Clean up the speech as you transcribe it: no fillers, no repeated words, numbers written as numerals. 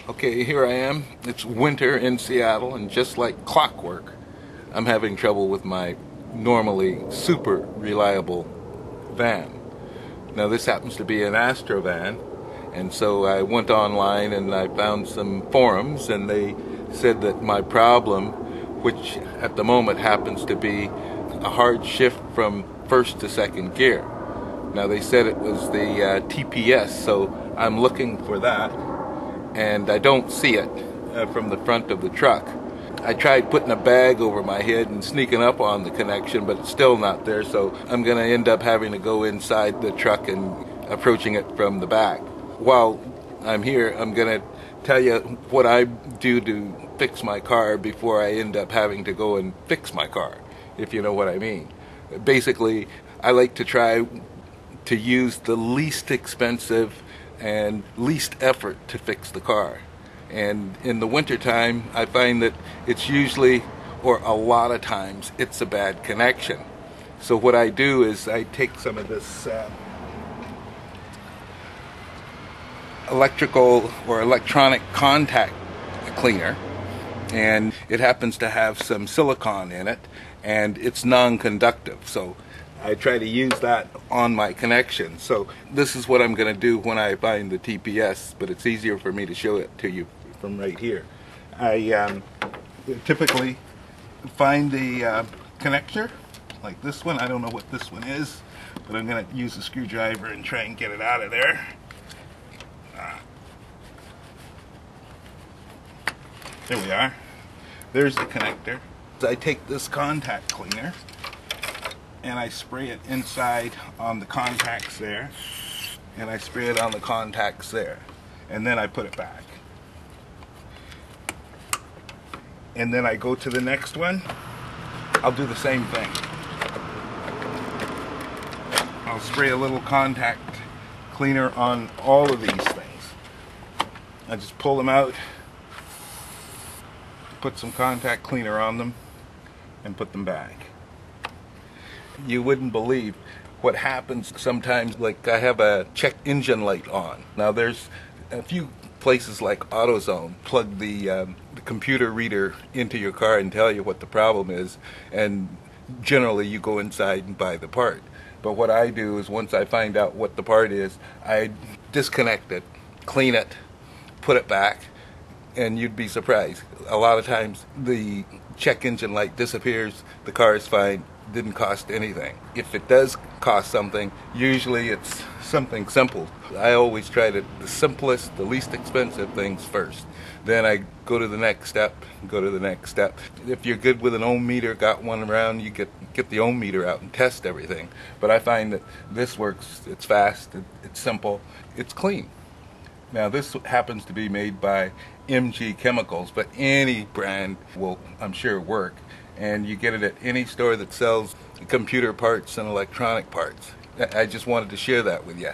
Okay, here I am. It's winter in Seattle, and just like clockwork, I'm having trouble with my normally super reliable van. Now this happens to be an Astro van, and so I went online and I found some forums, and they said that my problem, which at the moment happens to be a hard shift from first to second gear. Now they said it was the TPS, so I'm looking for that, and I don't see it from the front of the truck. I tried putting a bag over my head and sneaking up on the connection, but it's still not there, so I'm going to end up having to go inside the truck and approaching it from the back. While I'm here, I'm going to tell you what I do to fix my car before I end up having to go and fix my car, if you know what I mean. Basically, I like to try to use the least expensive and least effort to fix the car. And in the wintertime, I find that it's usually, or a lot of times, it's a bad connection. So what I do is I take some of this electrical or electronic contact cleaner, and it happens to have some silicone in it, and it's non-conductive. So I try to use that on my connection. So this is what I'm going to do when I find the TPS, but it's easier for me to show it to you from right here. I typically find the connector, like this one. I don't know what this one is, but I'm going to use a screwdriver and try and get it out of there. There we are. There's the connector. So I take this contact cleaner and I spray it inside on the contacts there, and I spray it on the contacts there, and then I put it back. And then I go to the next one. I'll do the same thing. I'll spray a little contact cleaner on all of these things. I just pull them out, put some contact cleaner on them, and put them back. You wouldn't believe what happens sometimes. Like, I have a check engine light on. Now there's a few places like Autozone plug the computer reader into your car and tell you what the problem is, and generally you go inside and buy the part. But what I do is, once I find out what the part is, I disconnect it, clean it, put it back, and you'd be surprised. A lot of times the check engine light disappears, the car is fine, didn't cost anything. If it does cost something, usually it's something simple. I always try the simplest, the least expensive things first. Then I go to the next step, go to the next step. If you're good with an ohm meter, got one around, you get the ohm meter out and test everything. But I find that this works. It's fast, it's simple, it's clean. Now this happens to be made by MG Chemicals, but any brand will, I'm sure, work. And you get it at any store that sells computer parts and electronic parts. I just wanted to share that with you.